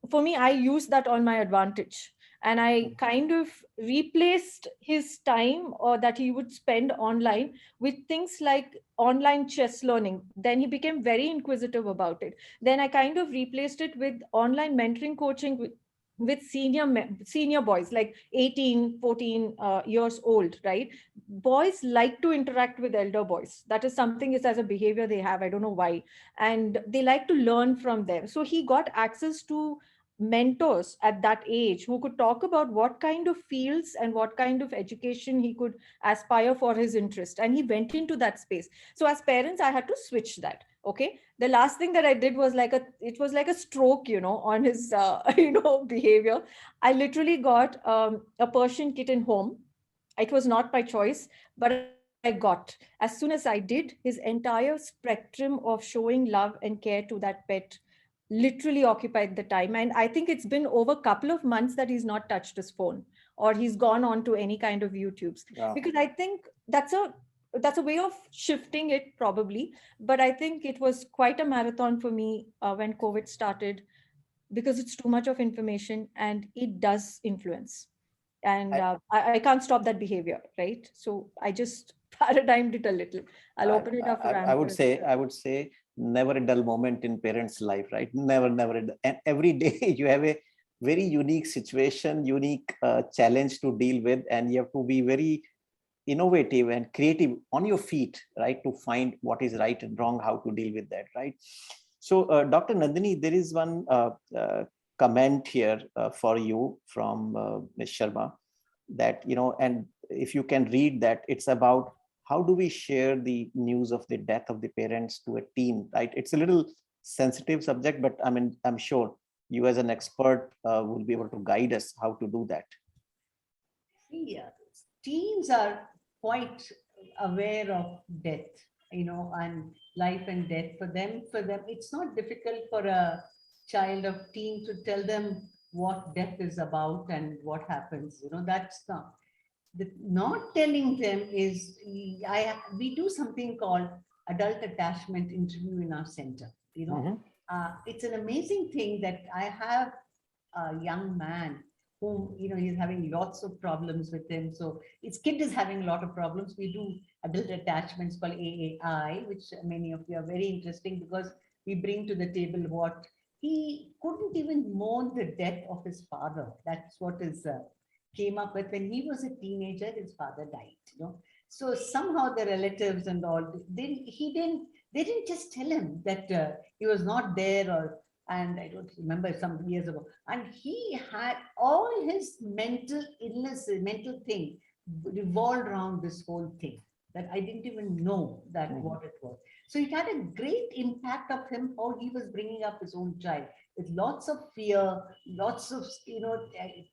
for me, I use that on my advantage. And I kind of replaced his time or that he would spend online with things like online chess learning. Then he became very inquisitive about it. Then I kind of replaced it with online mentoring coaching with senior boys like 18, 14 years old, right? Boys like to interact with elder boys. That is something, is as a behavior they have. I don't know why. And they like to learn from them. So he got access to mentors at that age who could talk about what kind of fields and what kind of education he could aspire for his interest, and he went into that space. So as parents, I had to switch that. Okay, the last thing that I did was it was like a stroke, on his behavior. I literally got a Persian kitten home. It was not by choice, but I got. As soon as I did, his entire spectrum of showing love and care to that pet literally occupied the time. And I think it's been over a couple of months that he's not touched his phone or he's gone on to any kind of YouTubes. Yeah. Because I think that's a way of shifting it probably. But I think it was quite a marathon for me when COVID started, because it's too much of information and it does influence. And I can't stop that behavior, right? So I just paradigmed it a little. I'll open it up for I would say never a dull moment in parents' life, right? Never. And every day you have a very unique situation, unique challenge to deal with, and you have to be very innovative and creative on your feet, right? To find what is right and wrong, how to deal with that, right? So, Dr. Nandini, there is one comment here for you from Ms. Sharma that, and if you can read that, it's about how do we share the news of the death of the parents to a teen, right? It's a little sensitive subject, but I mean, I'm sure you as an expert will be able to guide us how to do that. Yeah, teens are quite aware of death, and life and death. For them, it's not difficult for a child of teen to tell them what death is about and what happens. That's not telling them is, we do something called adult attachment interview in our center. It's an amazing thing that I have a young man whom, he's having lots of problems with him. So his kid is having a lot of problems. We do adult attachments called AAI, which many of you are very interesting because we bring to the table what he couldn't even mourn the death of his father. That's what is came up with when he was a teenager. His father died. So somehow the relatives and all, they didn't just tell him that he was not there, or, and I don't remember, some years ago. And he had all his mental illness, mental thing revolved around this whole thing that I didn't even know that what it was. So it had a great impact of him, how he was bringing up his own child with lots of fear, lots of,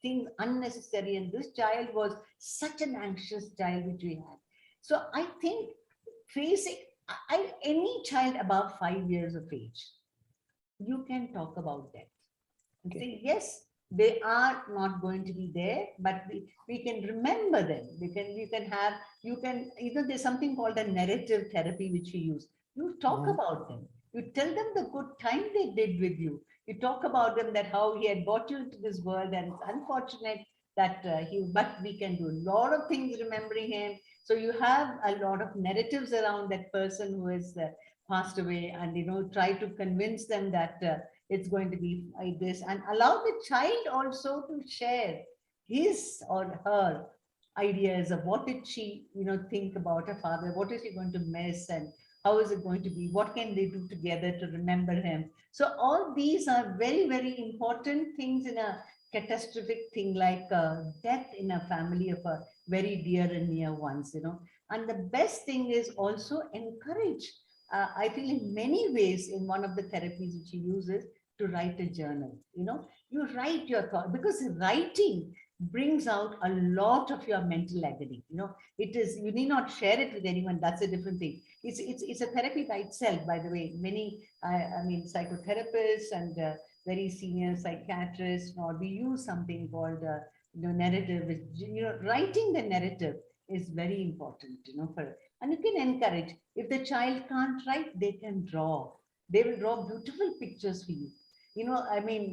things unnecessary. And this child was such an anxious child which we had. So I think facing any child above 5 years of age, you can talk about that. And say, yes, they are not going to be there, but we can remember them. There's something called a narrative therapy which we use. You talk about them. You tell them the good time they did with you. You talk about them, that how he had brought you into this world, and it's unfortunate that but we can do a lot of things remembering him. So you have a lot of narratives around that person who has passed away, and try to convince them that it's going to be like this, and allow the child also to share his or her ideas of what did she think about her father, what is he going to miss, and how is it going to be, what can they do together to remember him. So all these are very, very important things in a catastrophic thing like death in a family of a very dear and near ones. And the best thing is also encourage, I feel in many ways, in one of the therapies which he uses, to write a journal. You write your thought, because writing brings out a lot of your mental agony. You need not share it with anyone. That's a different thing. It's a therapy by itself, by the way. Many, psychotherapists and very senior psychiatrists, or we use something called narrative. Writing the narrative is very important, and you can encourage. If the child can't write, they can draw. They will draw beautiful pictures for you.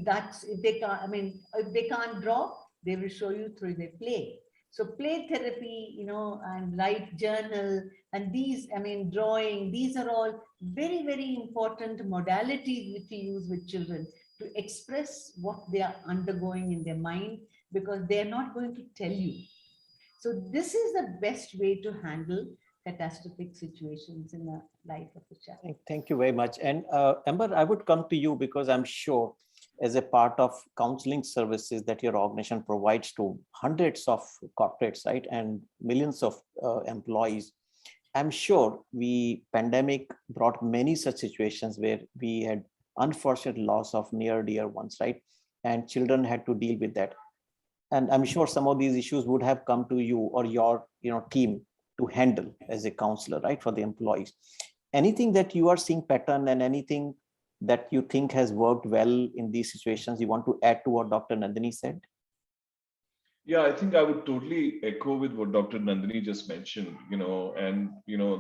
That's if they can't. If they can't draw, they will show you through their play. So play therapy, and write journal, and these, drawing, these are all very, very important modalities which we use with children to express what they are undergoing in their mind, because they are not going to tell you. So this is the best way to handle catastrophic situations in the life of a child. Thank you very much. And Amber, I would come to you because I'm sure, as a part of counseling services that your organization provides to hundreds of corporates, right, and millions of employees, I'm sure pandemic brought many such situations where we had unfortunate loss of near dear ones, right, and children had to deal with that. And I'm sure some of these issues would have come to you or your team to handle as a counselor, right, for the employees. Anything that you are seeing pattern, and anything that you think has worked well in these situations you want to add to what Dr. Nandini said? Yeah, I think I would totally echo with what Dr. Nandini just mentioned, and,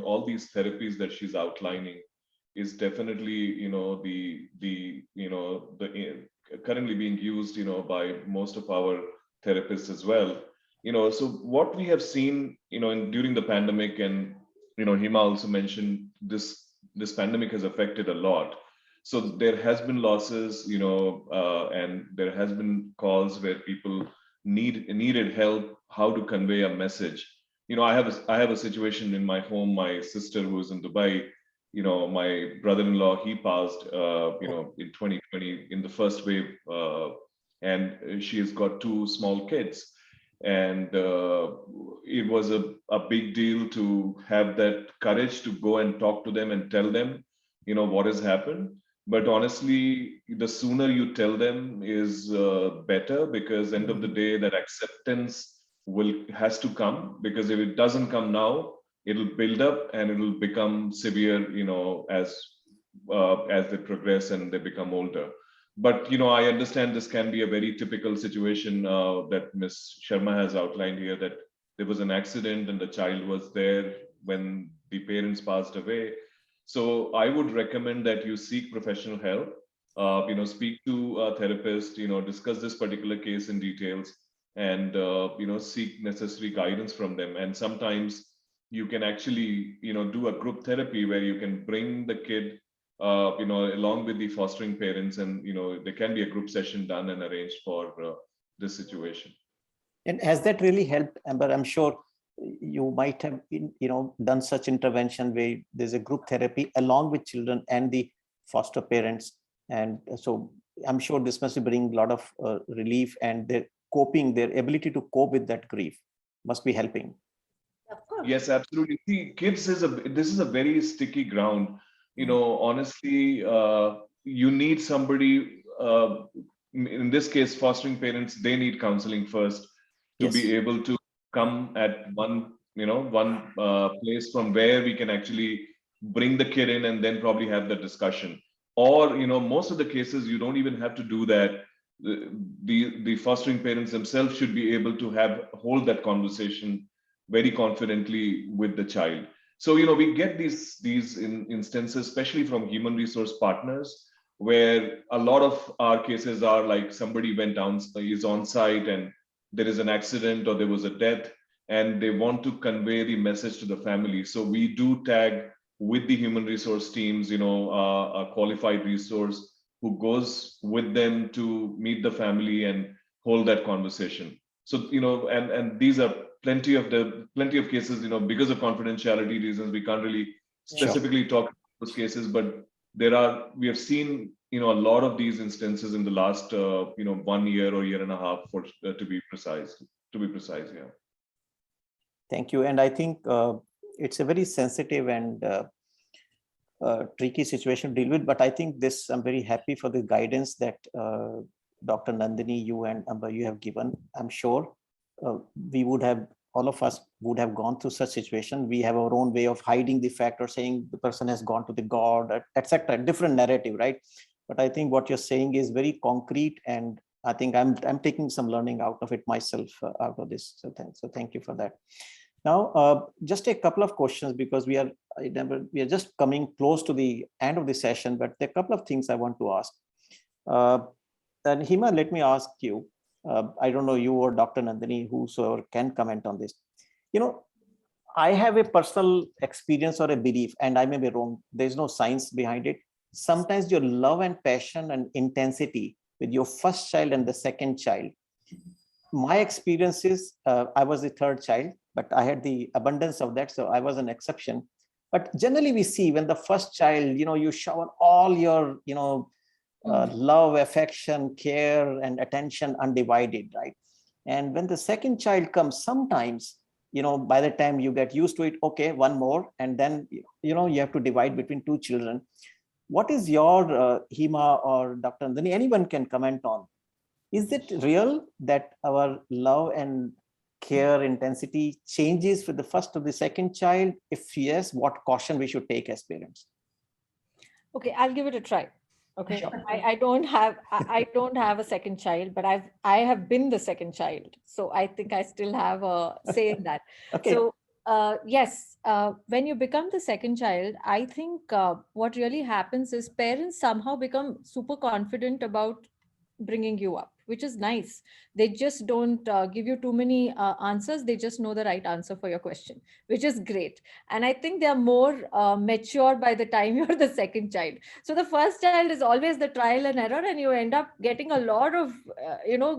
all these therapies that she's outlining is definitely, the currently being used, by most of our therapists as well. So what we have seen, during the pandemic, and, Hima also mentioned this pandemic has affected a lot. So there has been losses, and there has been calls where people needed help, how to convey a message. I have a situation in my home. My sister who is in Dubai, my brother-in-law, he passed, in 2020 in the first wave, and she has got two small kids. And it was a big deal to have that courage to go and talk to them and tell them, what has happened. But honestly, the sooner you tell them is better, because end of the day, that acceptance has to come, because if it doesn't come now, it'll build up and it'll become severe, as they progress and they become older. But I understand this can be a very typical situation that Ms. Sharma has outlined here, that there was an accident and the child was there when the parents passed away. So I would recommend that you seek professional help, speak to a therapist, discuss this particular case in details, and, seek necessary guidance from them. And sometimes you can actually, do a group therapy where you can bring the kid, along with the fostering parents, and, there can be a group session done and arranged for this situation. And has that really helped, Amber? I'm sure you might have done such intervention where there's a group therapy along with children and the foster parents, and so I'm sure this must bring a lot of relief, and their ability to cope with that grief must be helping. Of course. Yes, absolutely. See, kids this is a very sticky ground. Honestly, you need somebody, in this case, fostering parents, they need counseling first to Yes. be able to come at one place from where we can actually bring the kid in and then probably have the discussion. Or, most of the cases, you don't even have to do that. The fostering parents themselves should be able to hold that conversation very confidently with the child. So, we get these instances, especially from human resource partners, where a lot of our cases are like somebody is on site and there is an accident or there was a death, and they want to convey the message to the family. So we do tag with the human resource teams, a qualified resource who goes with them to meet the family and hold that conversation. So, and these are plenty of cases, because of confidentiality reasons, we can't really specifically talk about those cases, but we have seen, a lot of these instances in the last, 1 year or year and a half, to be precise. Yeah. Thank you. And I think it's a very sensitive and tricky situation to deal with, but I think I'm very happy for the guidance that Dr. Nandini, you and Amba, you have given. I'm sure all of us would have gone through such situation. We have our own way of hiding the fact or saying the person has gone to the God, etc. Different narrative, right? But I think what you're saying is very concrete, and I think I'm taking some learning out of it myself out of this. So thank you for that. Now, just a couple of questions, because we are just coming close to the end of the session, but there are a couple of things I want to ask. And Hima, let me ask you. I don't know, you or Dr. Nandini, whosoever can comment on this. I have a personal experience or a belief, and I may be wrong. There's no science behind it. Sometimes your love and passion and intensity with your first child and the second child. My experience is, I was the third child, but I had the abundance of that, so I was an exception. But generally we see when the first child, you shower all your, love, affection, care, and attention undivided, right? And when the second child comes, sometimes, by the time you get used to it, okay, one more, and then, you have to divide between two children. What is your, Hima or Dr. Nandini, anyone can comment on? Is it real that our love and care intensity changes with the first or the second child? If yes, what caution we should take as parents? Okay, I'll give it a try. Okay, Sure. I don't have a second child, but I have been the second child, so I think I still have a say in that. Okay. So yes, when you become the second child, I think what really happens is parents somehow become super confident about bringing you up, which is nice. They just don't give you too many answers. They just know the right answer for your question, which is great. And I think they are more mature by the time you're the second child. So the first child is always the trial and error, and you end up getting a lot of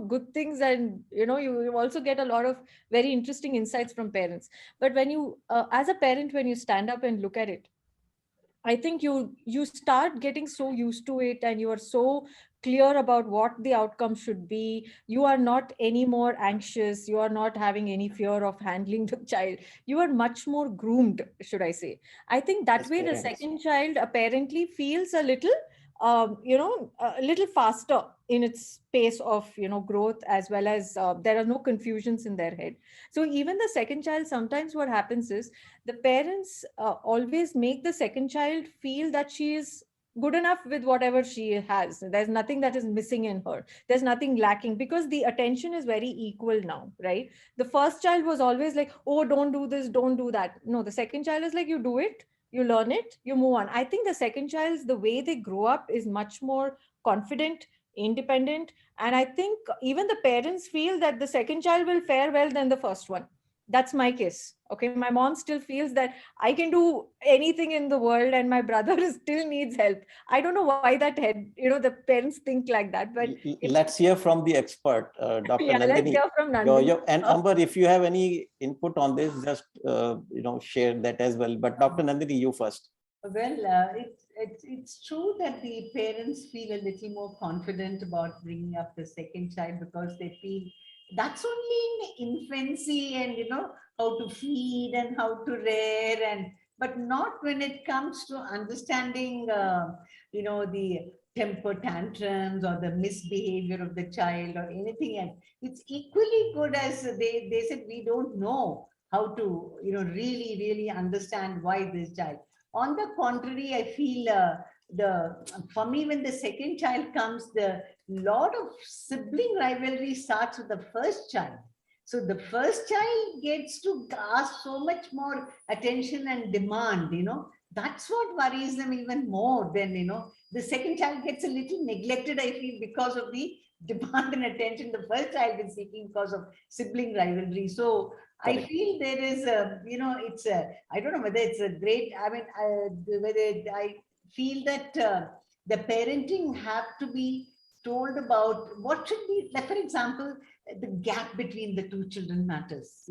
good things, and you also get a lot of very interesting insights from parents. But when you as a parent, when you stand up and look at it, I think you start getting so used to it, and you are so clear about what the outcome should be. You are not any more anxious. You are not having any fear of handling the child. You are much more groomed, should I say. I think that As way the parents. second child apparently feels a little a little faster in its pace of growth, as well as there are no confusions in their head. So even the second child, sometimes what happens is the parents always make the second child feel that she is good enough with whatever she has. There's nothing that is missing in her. There's nothing lacking, because the attention is very equal now, right? The first child was always like, oh, don't do this, don't do that. No, the second child is like, you do it, you learn it, you move on. I think the second child, the way they grow up is much more confident, independent. And I think even the parents feel that the second child will fare well than the first one. That's my case. Okay. My mom still feels that I can do anything in the world and my brother still needs help. I don't know why that the parents think like that, but it's, Let's hear from the expert, Dr. yeah, let's Nandini. hear from Nandini. And Amber, if you have any input on this, just share that as well. But Dr. Nandini, you first. Well, it's true that the parents feel a little more confident about bringing up the second child because they feel that's only in infancy and how to feed and how to rear and but not when it comes to understanding the temper tantrums or the misbehavior of the child or anything else. It's equally good as they said we don't know how to really understand why this child. On the contrary, I feel the for me when the second child comes, the lot of sibling rivalry starts with the first child. So the first child gets to ask so much more attention and demand. That's what worries them even more than the second child gets a little neglected. I feel because of the demand and attention the first child is seeking because of sibling rivalry. So I Correct. feel there is it's a, I don't know whether it's a great, whether I feel that the parenting have to be told about what should be, like for example, the gap between the two children matters.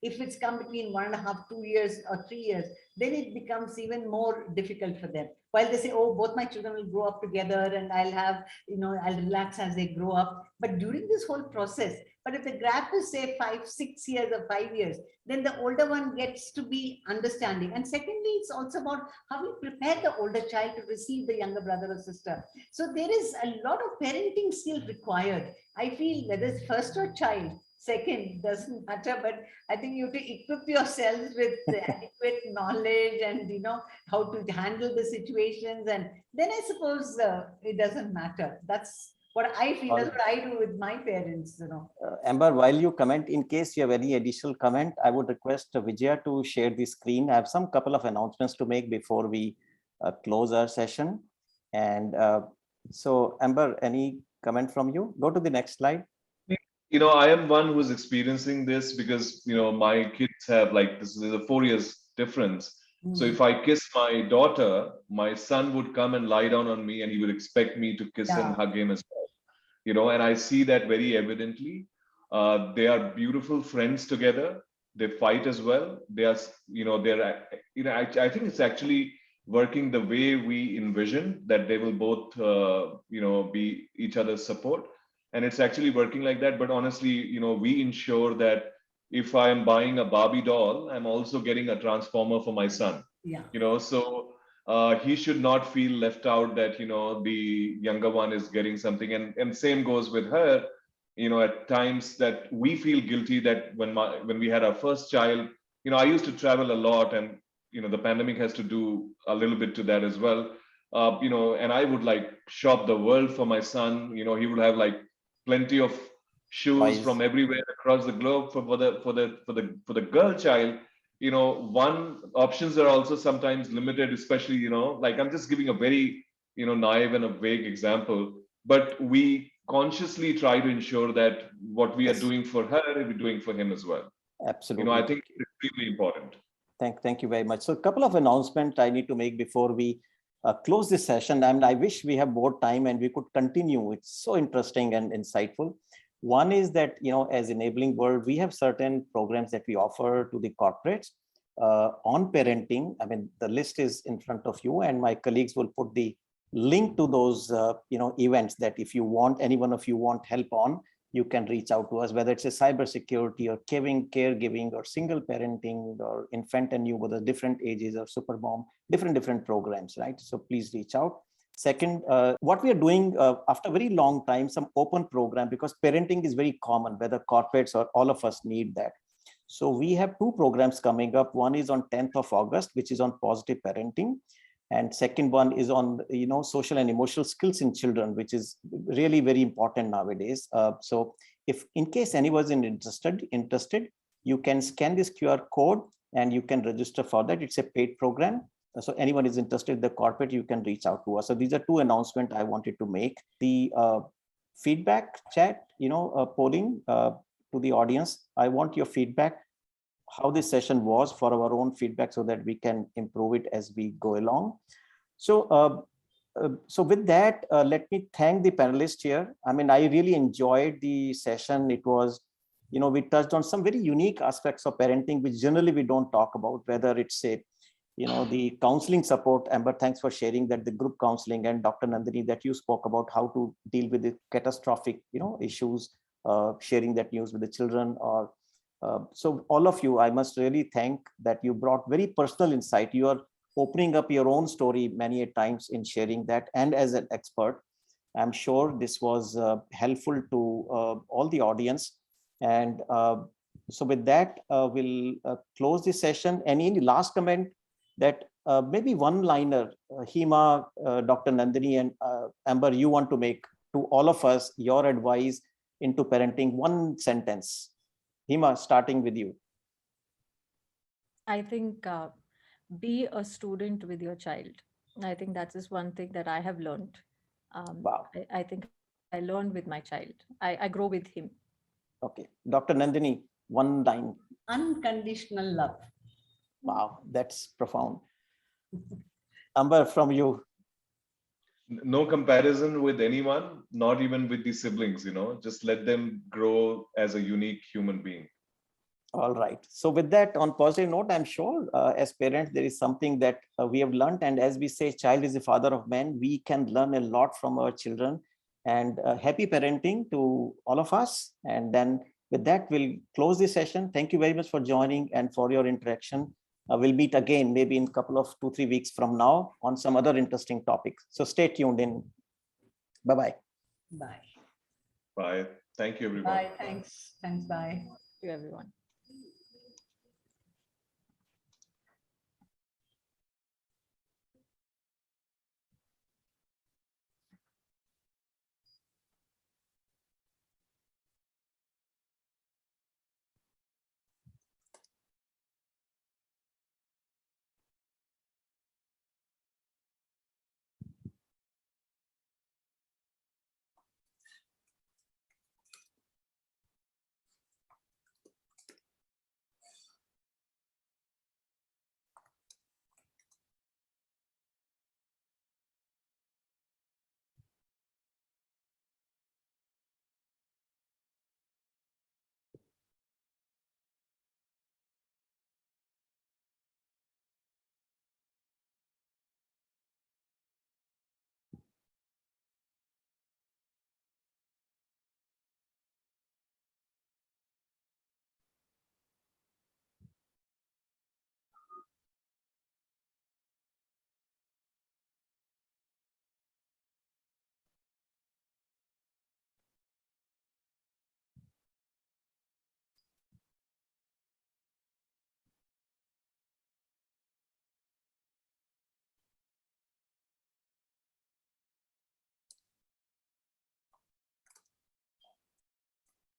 If it's come between 1.5, 2 years or 3 years, then it becomes even more difficult for them. While they say, oh, both my children will grow up together and I'll have, I'll relax as they grow up. But during this whole process, but if the gap is say 5, 6 years or 5 years, then the older one gets to be understanding. And secondly, it's also about how we prepare the older child to receive the younger brother or sister. So there is a lot of parenting skill required. I feel whether it's first or child, second, doesn't matter, but I think you have to equip yourselves with the adequate knowledge and how to handle the situations, and then I suppose it doesn't matter. That's what I feel. That's what I do with my parents. Amber, while you comment, in case you have any additional comment, I would request Vijaya to share the screen. I have some couple of announcements to make before we close our session. And so, Amber, any comment from you? Go to the next slide. I am one who's experiencing this because, my kids have this is a 4 years difference. So if I kiss my daughter, my son would come and lie down on me and he would expect me to kiss and hug him as well. And I see that very evidently. They are beautiful friends together. They fight as well. They are, I think it's actually working the way we envisioned that they will both, be each other's support. And it's actually working like that. But honestly, we ensure that if I am buying a Barbie doll, I'm also getting a transformer for my son. So he should not feel left out that the younger one is getting something, and same goes with her. At times that we feel guilty that when we had our first child, I used to travel a lot, and the pandemic has to do a little bit to that as well. And I would shop the world for my son. He would have plenty of shoes from everywhere across the globe. For the girl child, one options are also sometimes limited, especially I'm just giving a very naive and a vague example, but we consciously try to ensure that what we are doing for her, we're doing for him as well. Absolutely. I think it's extremely important. Thank you very much. So a couple of announcements I need to make before we close this session, and I wish we have more time and we could continue. It's so interesting and insightful. One is that, as Enabling World, we have certain programs that we offer to the corporates on parenting. I mean, the list is in front of you, and my colleagues will put the link to those, events that if you want, any one of you want help on, you can reach out to us, whether it's a cybersecurity or caregiving or single parenting or infant and newborn, different ages or super mom, different programs, right? So please reach out. Second, what we are doing after a very long time, some open program, because parenting is very common, whether corporates or all of us need that. So we have two programs coming up. One is on 10th of August, which is on positive parenting. And second one is on, social and emotional skills in children, which is really very important nowadays. So if in case anyone is interested, you can scan this QR code and you can register for that. It's a paid program. So anyone is interested, the corporate, you can reach out to us. So these are two announcements I wanted to make. The feedback chat, polling to the audience. I want your feedback. how this session was for our own feedback so that we can improve it as we go along. So with that, let me thank the panelists here. I mean, I really enjoyed the session. It was, we touched on some very unique aspects of parenting, which generally we don't talk about, whether it's the counseling support. Amber, thanks for sharing that, the group counseling, and Dr. Nandini, that you spoke about how to deal with the catastrophic, issues, sharing that news with the children. Or so all of you, I must really thank that you brought very personal insight. You are opening up your own story many a times in sharing that, and as an expert, I'm sure this was helpful to all the audience. And so with that, we'll close this session. Any last comment that maybe one liner, Hema, Dr. Nandini, and Amber, you want to make to all of us, your advice into parenting, one sentence. Hema, starting with you. I think be a student with your child. I think that is one thing that I have learned. Wow. I think I learned with my child. I grow with him. Okay. Dr. Nandini, one line. Unconditional love. Wow, that's profound. Amber, from you. No comparison with anyone, not even with the siblings, just let them grow as a unique human being. All right. So with that, on positive note, I'm sure as parents, there is something that we have learned. And as we say, child is the father of man. We can learn a lot from our children. And happy parenting to all of us. And then with that, we'll close this session. Thank you very much for joining and for your interaction. We'll meet again, maybe in a couple of 2-3 weeks from now on some other interesting topics. So stay tuned in. Bye-bye. Bye. Bye. Thank you, everyone. Bye. Thanks. Bye. To everyone.